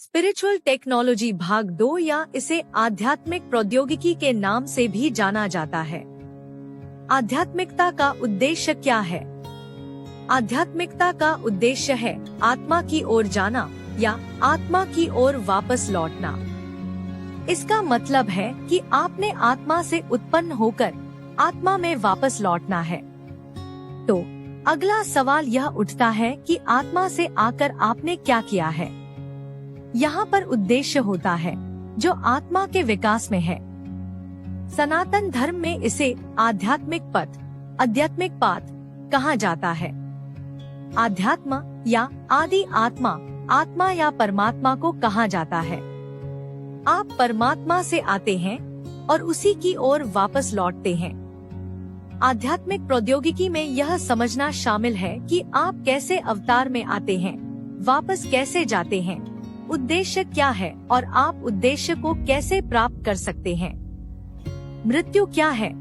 Spiritual technology भाग 2 या इसे आध्यात्मिक प्रौद्योगिकी के नाम से भी जाना जाता है। आध्यात्मिकता का उद्देश्य क्या है? आध्यात्मिकता का उद्देश्य है आत्मा की ओर जाना या आत्मा की ओर वापस लौटना। इसका मतलब है कि आपने आत्मा से उत्पन्न होकर आत्मा में वापस लौटना है। तो अगला सवाल यह उठता है कि आत्मा से आकर आपने क्या किया है? यहाँ पर उद्देश्य होता है जो आत्मा के विकास में है। सनातन धर्म में इसे आध्यात्मिक पथ, आध्यात्मिक पाथ कहा जाता है। आध्यात्म या आदि आत्मा, आत्मा या परमात्मा को कहा जाता है। आप परमात्मा से आते हैं और उसी की ओर वापस लौटते हैं। आध्यात्मिक प्रौद्योगिकी में यह समझना शामिल है कि आप कैसे अवतार में आते हैं, वापस कैसे जाते हैं, उद्देश्य क्या है और आप उद्देश्य को कैसे प्राप्त कर सकते हैं। मृत्यु क्या है?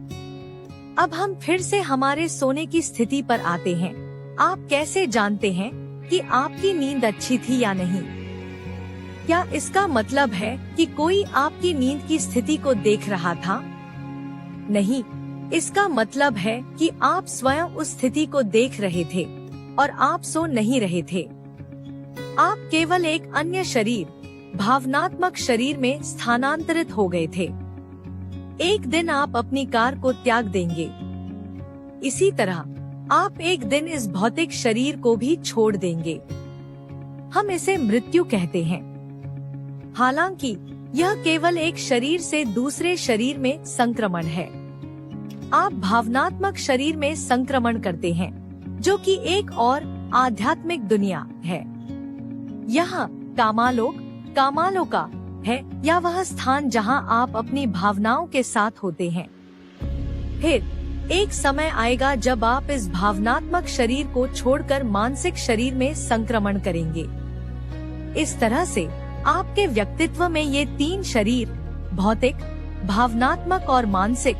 अब हम फिर से हमारे सोने की स्थिति पर आते हैं। आप कैसे जानते हैं कि आपकी नींद अच्छी थी या नहीं? क्या इसका मतलब है कि कोई आपकी नींद की स्थिति को देख रहा था? नहीं, इसका मतलब है कि आप स्वयं उस स्थिति को देख रहे थे और आप सो नहीं रहे थे। आप केवल एक अन्य शरीर, भावनात्मक शरीर में स्थानांतरित हो गए थे। एक दिन आप अपनी कार को त्याग देंगे। इसी तरह आप एक दिन इस भौतिक शरीर को भी छोड़ देंगे। हम इसे मृत्यु कहते हैं। हालांकि यह केवल एक शरीर से दूसरे शरीर में संक्रमण है। आप भावनात्मक शरीर में संक्रमण करते हैं, जो कि एक और आध्यात्मिक दुनिया है। यहाँ कामालोका है या वह स्थान जहाँ आप अपनी भावनाओं के साथ होते हैं। फिर एक समय आएगा जब आप इस भावनात्मक शरीर को छोड़कर मानसिक शरीर में संक्रमण करेंगे। इस तरह से आपके व्यक्तित्व में ये 3 शरीर, भौतिक, भावनात्मक और मानसिक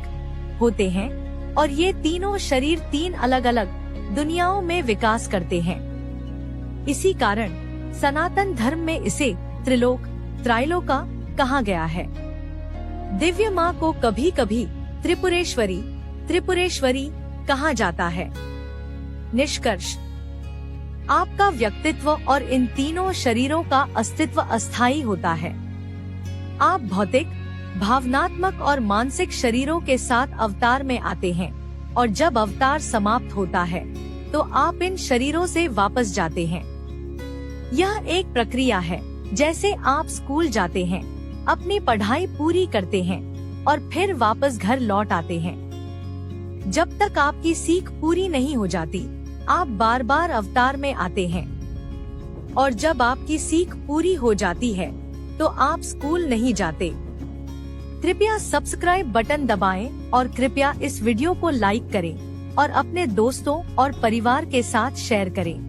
होते हैं और ये तीनों शरीर 3 अलग अलग दुनियाओं में विकास करते हैं। इसी कारण सनातन धर्म में इसे त्रैलोका कहा गया है। दिव्य माँ को कभी कभी त्रिपुरेश्वरी कहा जाता है। निष्कर्ष, आपका व्यक्तित्व और इन तीनों शरीरों का अस्तित्व अस्थायी होता है। आप भौतिक, भावनात्मक और मानसिक शरीरों के साथ अवतार में आते हैं और जब अवतार समाप्त होता है तो आप इन शरीरों से वापस जाते हैं। यह एक प्रक्रिया है, जैसे आप स्कूल जाते हैं, अपनी पढ़ाई पूरी करते हैं और फिर वापस घर लौट आते हैं। जब तक आपकी सीख पूरी नहीं हो जाती, आप बार बार अवतार में आते हैं और जब आपकी सीख पूरी हो जाती है तो आप स्कूल नहीं जाते। कृपया सब्सक्राइब बटन दबाएं और कृपया इस वीडियो को लाइक करें और अपने दोस्तों और परिवार के साथ शेयर करें।